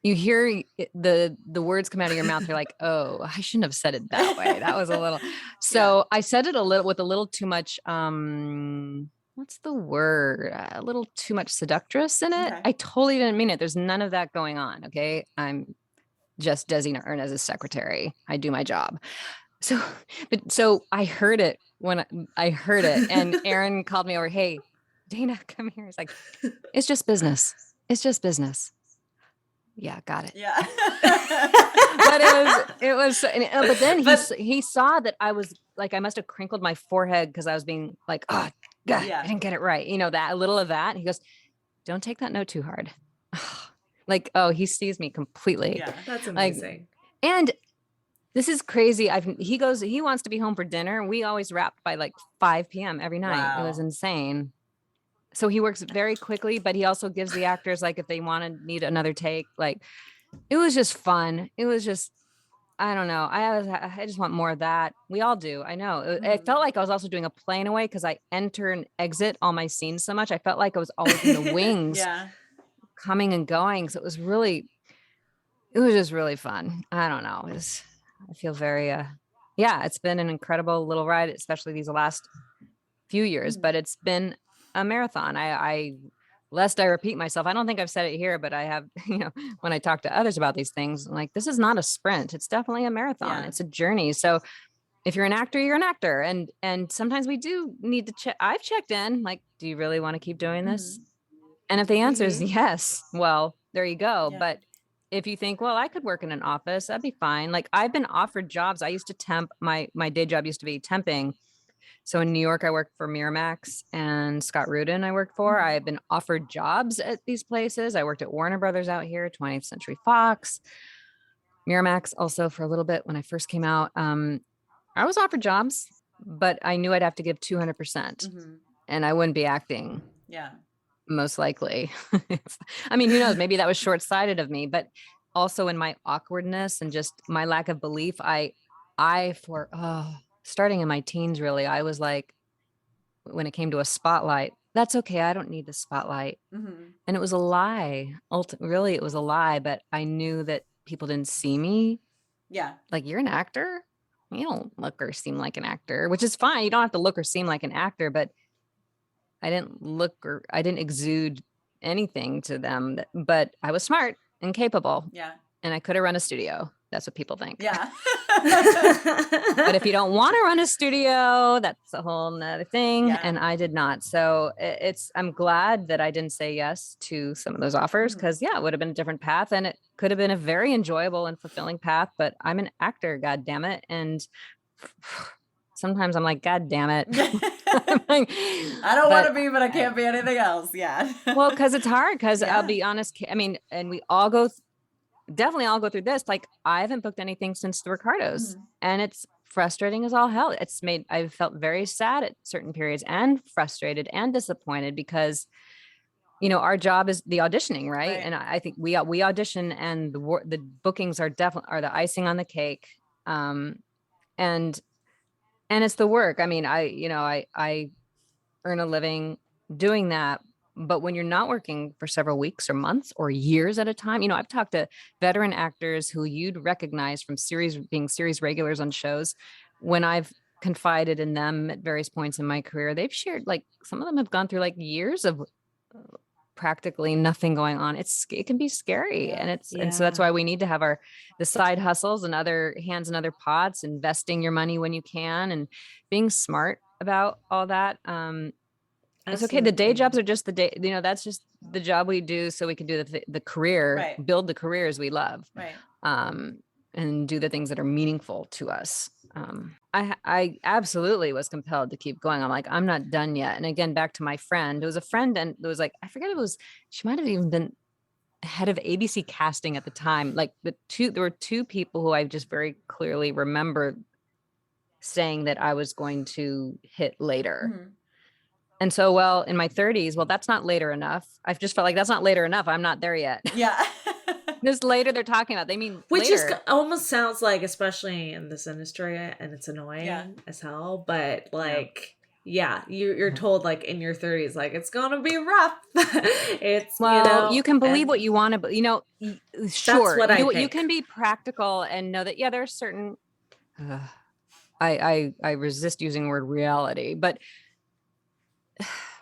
you hear the words come out of your mouth. You're like, oh, I shouldn't have said it that way. That was a little, so I said it with a little too much, what's the word? A little too much seductress in it. Okay. I totally didn't mean it. There's none of that going on. Okay. I'm just Desi Erna's secretary. I do my job. So I heard it when I heard it, and Aaron called me over. Hey, Dana, come here. He's like, it's just business. It's just business. Yeah, got it. Yeah. But it was, but then he saw that I was like, I must have crinkled my forehead because I was being like, oh, God, I didn't get it right. That a little of that. And he goes, don't take that note too hard. Like, oh, he sees me completely. Yeah, that's amazing. And this is crazy. He wants to be home for dinner. We always wrapped by like 5 p.m. every night. Wow. It was insane. So he works very quickly, but he also gives the actors, like, if they need another take, like, it was just fun. It was just, I don't know. I just want more of that. We all do. I know. It felt like I was also doing a play in a way, because I enter and exit all my scenes so much. I felt like I was always in the wings. Yeah. coming and going. So it was just really fun. I don't know. I feel very, it's been an incredible little ride, especially these last few years, but it's been a marathon. Lest I repeat myself, I don't think I've said it here, but I have, when I talk to others about these things, I'm like, this is not a sprint. It's definitely a marathon. It's a journey. So if you're an actor, you're an actor. And sometimes we do need to check. I've checked in, like, do you really want to keep doing this? And if the answer is yes, well, there you go. But if you think, well, I could work in an office, that'd be fine. Like, I've been offered jobs. I used to temp. My day job used to be temping. So in New York, I worked for Miramax and Scott Rudin I worked for. I've been offered jobs at these places. I worked at Warner Brothers out here, 20th Century Fox, Miramax also for a little bit when I first came out. I was offered jobs, but I knew I'd have to give 200% and I wouldn't be acting. Yeah. Most likely. I mean, who knows? Maybe that was short-sighted of me, but also in my awkwardness and just my lack of belief, starting in my teens, really, I was like, when it came to a spotlight, that's okay. I don't need the spotlight. And it was a lie. Really, it was a lie, but I knew that people didn't see me. Yeah. Like, you're an actor? You don't look or seem like an actor, which is fine. You don't have to look or seem like an actor, but I didn't exude anything to them, but I was smart and capable. Yeah. And I could have run a studio. That's what people think. Yeah. But if you don't want to run a studio, that's a whole nother thing. Yeah. And I did not. So I'm glad that I didn't say yes to some of those offers because it would have been a different path and it could have been a very enjoyable and fulfilling path, but I'm an actor, God damn it. And sometimes I'm like, God damn it. I don't want to be, but I can't be anything else. Yeah. Well, because it's hard. Because I'll be honest. I mean, and we all definitely all go through this. Like, I haven't booked anything since the Ricardos, and it's frustrating as all hell. I've felt very sad at certain periods, and frustrated and disappointed because, our job is the auditioning, right? And I think we audition, and the bookings are definitely the icing on the cake. And it's the work. I mean, I earn a living doing that. But when you're not working for several weeks or months or years at a time, I've talked to veteran actors who you'd recognize from being series regulars on shows. When I've confided in them at various points in my career, they've shared, like, some of them have gone through like years of practically nothing going on. It can be scary. And and so that's why we need to have the side hustles and other hands in other pots, investing your money when you can and being smart about all that. It's okay. The day jobs are just the day, that's just the job we do so we can do the career, build the careers we love, and do the things that are meaningful to us. I absolutely was compelled to keep going. I'm like, I'm not done yet. And again, back to my friend, it was a friend, and it was like, I forget, she might've even been head of ABC casting at the time. Like there were two people who I just very clearly remember saying that I was going to hit later. And so, in my 30s, that's not later enough. I've just felt like that's not later enough. I'm not there yet. Yeah. This later they're talking about, they mean which later. Is almost sounds like, especially in this industry, and it's annoying as hell, but like, you're told, like, in your 30s, like, it's gonna be rough. You can believe what you want to, sure. That's what you can be practical and know that, there's certain, I resist using the word reality, but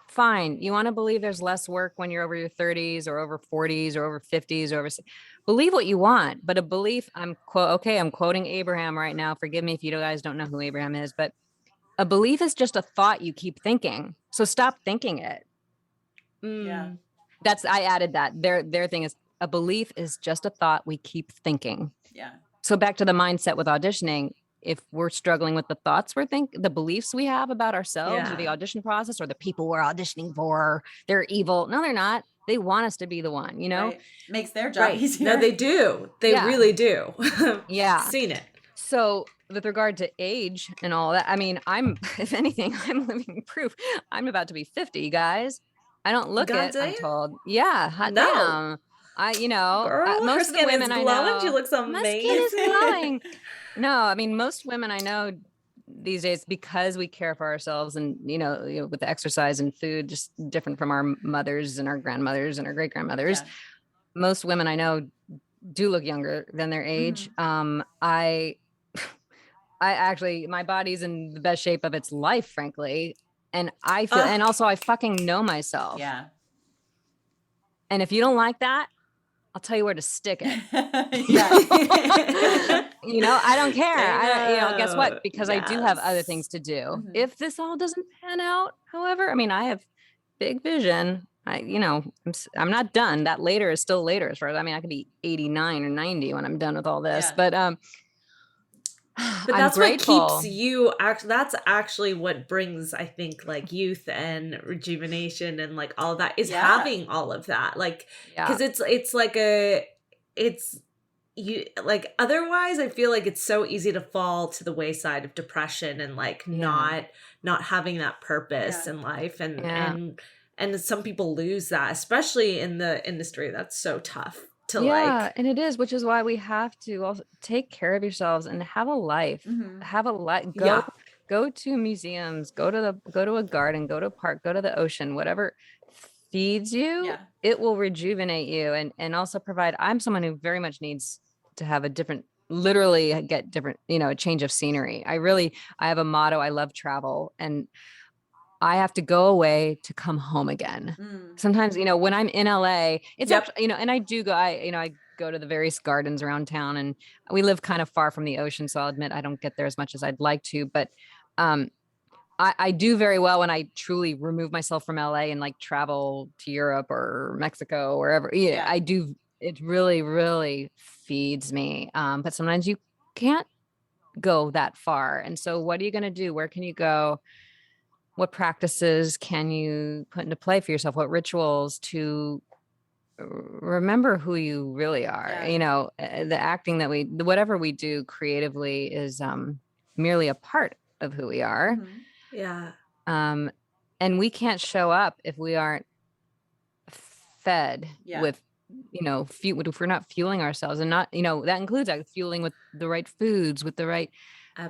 fine. You want to believe there's less work when you're over your 30s or over 40s or over 50s or believe what you want, but a belief, I'm quoting Abraham right now. Forgive me if you guys don't know who Abraham is, but a belief is just a thought you keep thinking. So stop thinking it. Yeah. I added that. Their thing is, a belief is just a thought we keep thinking. Yeah. So back to the mindset with auditioning. If we're struggling with the thoughts the beliefs we have about ourselves or the audition process or the people we're auditioning for, they're evil. No, they're not. They want us to be the one, Right. Makes their job easier. No, they do. They really do. Yeah. Seen it. So with regard to age and all that, I mean, if anything, I'm living proof. I'm about to be 50, guys. I don't look it, I'm told. Yeah. Hot damn. Girl, most of the women I know, she looks amazing. My skin is glowing. No, I mean, most women I know these days, because we care for ourselves and, with the exercise and food, just different from our mothers and our grandmothers and our great grandmothers. Yeah. Most women I know do look younger than their age. I actually, my body's in the best shape of its life, frankly. And I feel, and also I fucking know myself. Yeah. And if you don't like that, I'll tell you where to stick it. Yeah. I don't care. Guess what? Because I do have other things to do. If this all doesn't pan out, however, I mean, I have big vision. I'm not done. That later is still later as far as, I could be 89 or 90 when I'm done with all this, but that's grateful. What keeps you that's actually what brings, I think, like youth and rejuvenation and like all of that is having all of that, like, because it's like you like, otherwise I feel like it's so easy to fall to the wayside of depression and like not having that purpose in life, and some people lose that, especially in the industry that's so tough to and it is, which is why we have to also take care of yourselves and have a life. Go to museums, go to a garden, go to a park, go to the ocean, whatever feeds you, it will rejuvenate you and also provide. I'm someone who very much needs to have a different, literally get different, a change of scenery. I have a motto. I love travel, and I have to go away to come home again. Sometimes, when I'm in LA, it's actually, and I do go, I go to the various gardens around town, and we live kind of far from the ocean. So I'll admit I don't get there as much as I'd like to, but, I do very well when I truly remove myself from LA and like travel to Europe or Mexico, wherever. I do. It really, really feeds me. But sometimes you can't go that far. And so what are you going to do? Where can you go? What practices can you put into play for yourself? What rituals to remember who you really are? The acting that whatever we do creatively is merely a part of who we are. And we can't show up if we aren't fed with, if we're not fueling ourselves, and not, that includes fueling with the right foods, with the right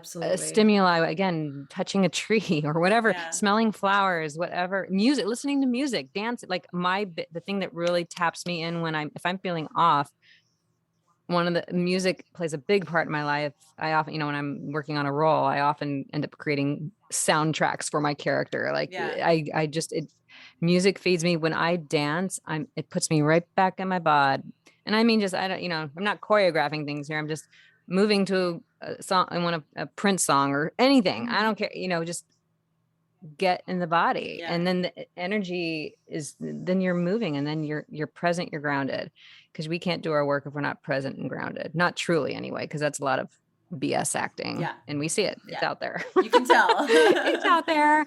stimuli, again, touching a tree or whatever, smelling flowers, whatever, music, listening to music, dance. Like the thing that really taps me in if I'm feeling off, one of the music plays a big part in my life. I often, when I'm working on a role, I often end up creating soundtracks for my character. Like music feeds me. When I dance, it puts me right back in my bod. And I mean, I'm not choreographing things here. I'm just moving to a song. I want a Prince song or anything. I don't care, just get in the body. And then the energy then you're moving, and then you're present, you're grounded, because we can't do our work if we're not present and grounded. Not truly anyway, because that's a lot of BS acting. And we see it. It's out there. You can tell. It's out there.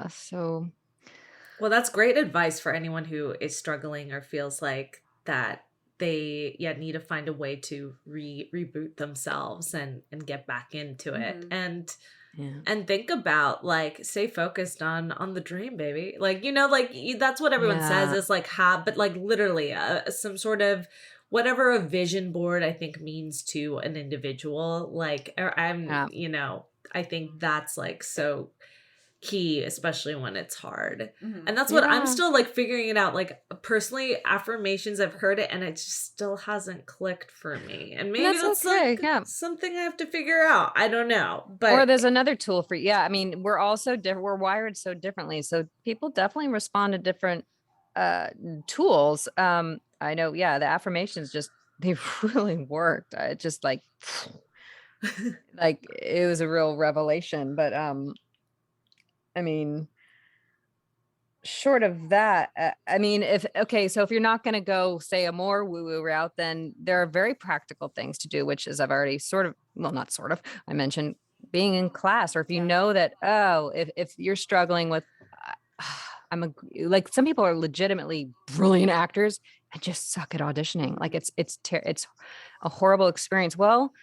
So. Well, that's great advice for anyone who is struggling or feels like that they need to find a way to reboot themselves and get back into it. And think about, like, stay focused on the dream, baby. Like, like that's what everyone says is like but like literally some sort of whatever a vision board I think means to an individual. Like, I think that's like so key, especially when it's hard. And that's what I'm still like figuring it out. Like, personally, affirmations, I've heard it and it just still hasn't clicked for me, and maybe that's okay. Something I have to figure out. I don't know, or there's another tool for I mean, we're all so different. We're wired so differently, so people definitely respond to different tools. I know the affirmations they really worked. It just like like it was a real revelation. But I mean, short of that, I mean, so if you're not going to go say a more woo-woo route, then there are very practical things to do, which is I've already I mentioned being in class, or if you know that, if you're struggling with, like some people are legitimately brilliant actors and just suck at auditioning. Like it's a horrible experience. Well,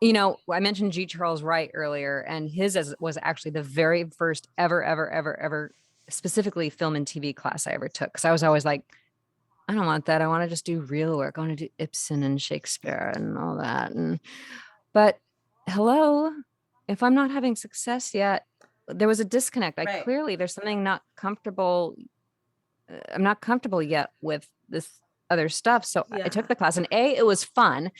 I mentioned G. Charles Wright earlier, and his was actually the very first ever specifically film and TV class I ever took. Because I was always like, I don't want that. I want to just do real work. I want to do Ibsen and Shakespeare and all that. But hello, if I'm not having success yet, there was a disconnect. Right. Clearly there's something not comfortable. I'm not comfortable yet with this other stuff. So I took the class, and it was fun.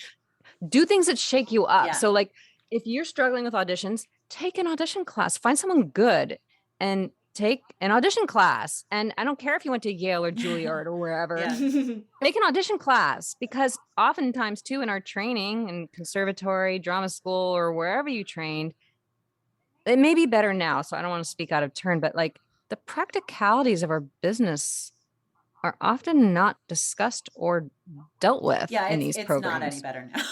Do things that shake you up. Yeah. So like, if you're struggling with auditions, take an audition class, find someone good and take an audition class. And I don't care if you went to Yale or Juilliard or wherever, take an audition class, because oftentimes too, in our training in conservatory, drama school, or wherever you trained, it may be better now. So I don't want to speak out of turn, but like, the practicalities of our business are often not discussed or dealt with in these programs. It's not any better now.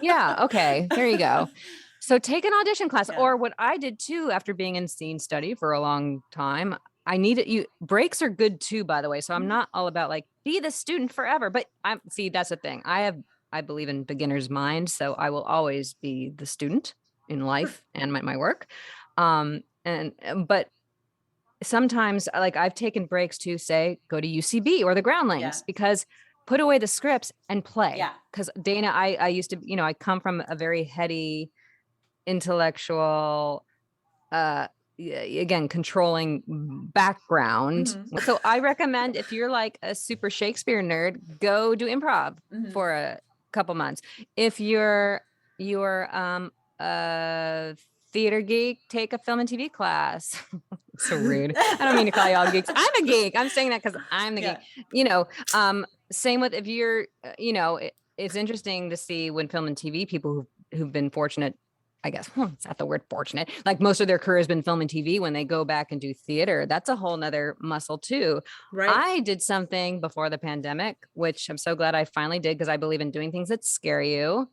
Yeah. Okay. There you go. So take an audition class, or what I did too, after being in scene study for a long time, I needed breaks are good too, by the way. So I'm not all about like, be the student forever, but that's the thing. I believe in beginner's mind. So I will always be the student in life and my work. But sometimes, like, I've taken breaks to say, go to UCB or the Groundlings, because put away the scripts and play. Yeah. Because Dana, I used to, I come from a very heady, intellectual, again, controlling background. So I recommend, if you're like a super Shakespeare nerd, go do improv for a couple months. If you're a theater geek, take a film and TV class. So rude. I don't mean to call y'all geeks. I'm a geek. I'm saying that because I'm the geek. Same with, if you're, it's interesting to see when film and TV people who've been fortunate, I guess, it's not the word fortunate, like most of their career has been film and TV, when they go back and do theater, that's a whole nother muscle too. Right. I did something before the pandemic, which I'm so glad I finally did, because I believe in doing things that scare you.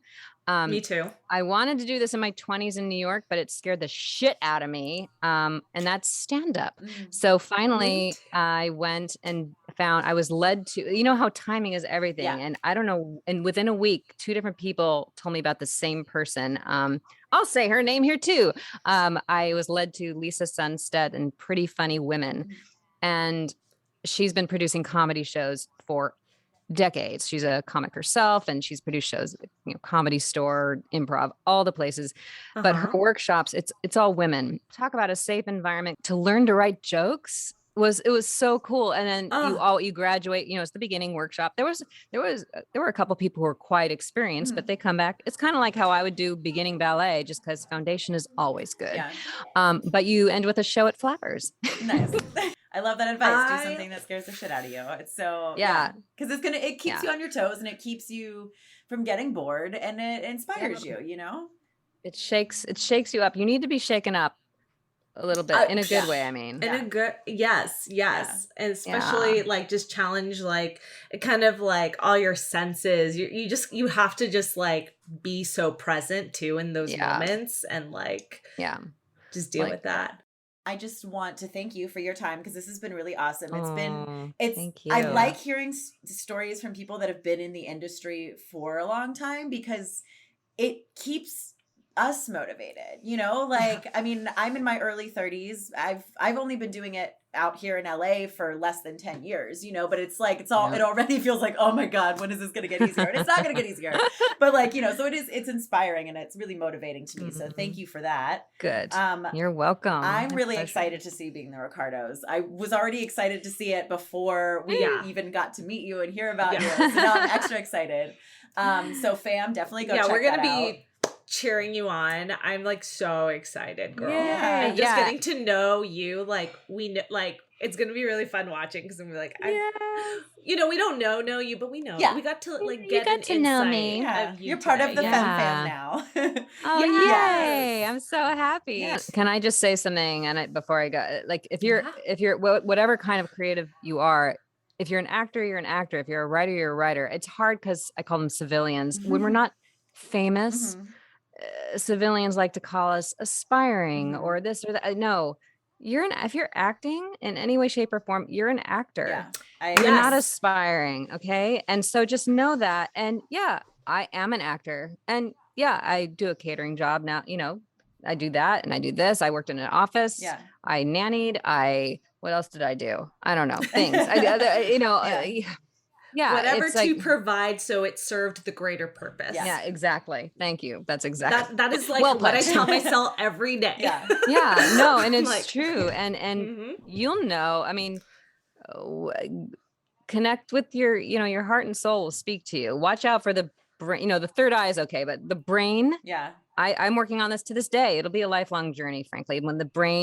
Me too. I wanted to do this in my 20s in New York, but it scared the shit out of me. And that's stand-up. So finally I went and I was led to, how timing is everything. Yeah. And I don't know. And within a week, 2 different people told me about the same person. I'll say her name here too. I was led to Lisa Sunstead and Pretty Funny Women. And she's been producing comedy shows for decades. She's a comic herself, and she's produced shows, Comedy Store, Improv, all the places. But her workshops, it's all women. Talk about a safe environment to learn to write jokes. It was so cool. And then you graduate, it's the beginning workshop. There were a couple people who were quite experienced, but they come back. It's kind of like how I would do beginning ballet, just because foundation is always good. Yeah. But you end with a show at Flappers. Nice. I love that advice. Do something that scares the shit out of you. It's so, because it keeps you on your toes, and it keeps you from getting bored, and it inspires you, It shakes you up. You need to be shaken up a little bit, in a good way. I mean, in a good, yes. And especially like just challenge, like kind of like all your senses. You have to just like be so present too in those moments, and like, just deal with that. I just want to thank you for your time, because this has been really awesome. Thank you. I like hearing stories from people that have been in the industry for a long time, because it keeps us motivated, like, I mean, I'm in my early 30s. I've only been doing it out here in LA for less than 10 years, but it's like, it already feels like, oh my God, when is this going to get easier? And it's not going to get easier, but like, so it's inspiring, and it's really motivating to me. So thank you for that. Good. You're welcome. I'm really excited to see Being the Ricardos. I was already excited to see it before we even got to meet you and hear about you. So now I'm extra excited. So Femme, definitely go check that out. We're going to be cheering you on. I'm like so excited, girl. Yeah, and just getting to know you, like we know, like it's gonna be really fun watching, because I'm like, we don't know you, but we know. We got to like get an insight know me. Of you. You're part of the Femme fam now. Yay! I'm so happy. Yes. Can I just say something? And before I go, like, if you're whatever kind of creative you are, if you're an actor, you're an actor. If you're a writer, you're a writer. It's hard, because I call them civilians. When we're not famous, civilians like to call us aspiring or this or that. No, if you're acting in any way, shape, or form, you're an actor. You're not aspiring. Okay. And so just know that. And I am an actor, and I do a catering job now. I do that, and I do this. I worked in an office. I nannied. What else did I do? I don't know, things. whatever it's to like, provide so it served the greater purpose. yeah, exactly. Thank you. That's exactly that is like well what I put. tell myself every day. Yeah, no, and it's Like, true. And you'll know, I mean, connect with your, your heart and soul will speak to you. Watch out for the brain, the third eye is okay, but the brain, I'm working on this to this day. It'll be a lifelong journey, frankly. When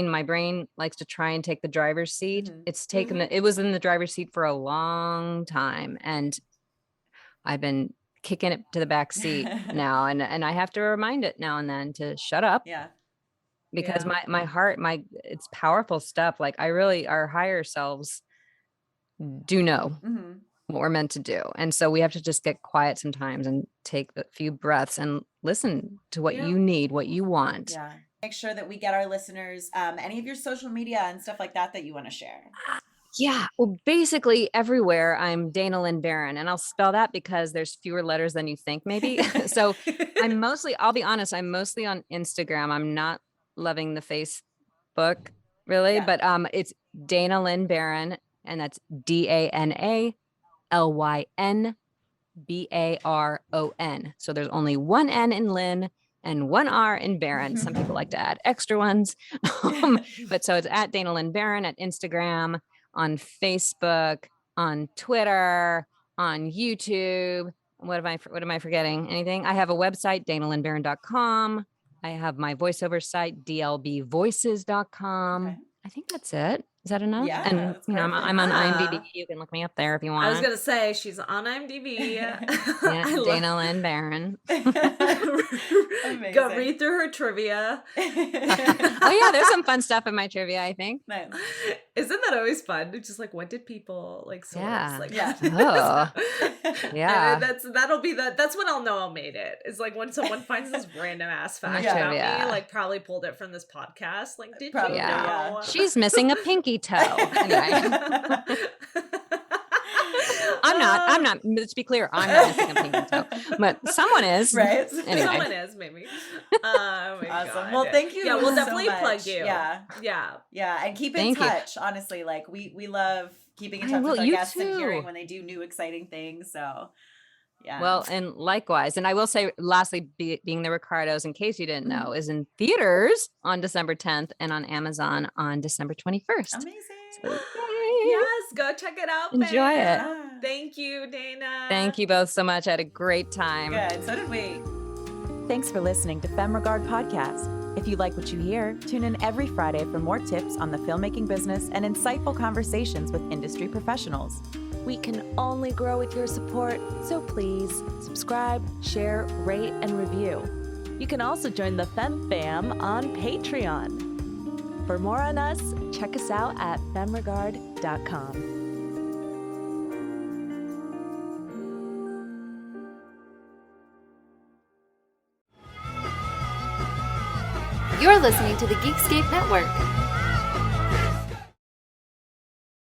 my brain likes to try and take the driver's seat, it's taken, it was in the driver's seat for a long time. And I've been kicking it to the back seat now. And I have to remind it now and then to shut up. Because my heart, it's powerful stuff. Like our higher selves do know what we're meant to do. And so we have to just get quiet sometimes and take a few breaths and listen to what you need, what you want. Make sure that we get our listeners any of your social media and stuff like that you want to share. Yeah. Well, basically everywhere I'm Dana Lyn Baron, and I'll spell that because there's fewer letters than you think maybe. So I'll be honest, I'm mostly on Instagram. I'm not loving the Facebook really, but it's Dana Lyn Baron, and that's DANALYN BARON. So there's only one N in Lynn and one R in Baron. Some people like to add extra ones. But so it's at Dana Lyn Baron at Instagram, on Facebook, on Twitter, on YouTube. What am I forgetting? Anything? I have a website, danalynbaron.com. I have my voiceover site, dlbvoices.com. Okay. I think that's it. Is that enough? Yeah. And I'm on IMDb. You can look me up there if you want. I was gonna say she's on IMDb. Dana Lyn Baron. Go read through her trivia. Oh yeah, there's some fun stuff in my trivia, I think. Nice. Isn't that always fun? It's just like, what did people like source? Oh. Yeah. That's when I'll know I made it. It's like when someone finds this random ass fact about me, like probably pulled it from this podcast. Like, did you know? Yeah. She's missing a pinky toe. Anyway. I'm not, let's be clear, I'm not missing a pinky toe, but someone is. Right. Anyway. Someone is, maybe. Oh my awesome. God. Well, thank you. Yeah, we'll definitely so plug you. Yeah. And keep in touch, honestly. Like we love keeping in touch with our guests and hearing when they do new exciting things. So yeah. Well, and likewise. And I will say, lastly, being the Ricardos, in case you didn't know, is in theaters on December 10th and on Amazon on December 21st. Amazing. So, yes, go check it out. Enjoy it. Thank you, Dana. Thank you both so much. I had a great time. Good. So did we. Thanks for listening to Femme Regard Podcast. If you like what you hear, tune in every Friday for more tips on the filmmaking business and insightful conversations with industry professionals. We can only grow with your support, so please subscribe, share, rate, and review. You can also join the Femme Fam on Patreon. For more on us, check us out at femregard.com. You're listening to the Geekscape Network.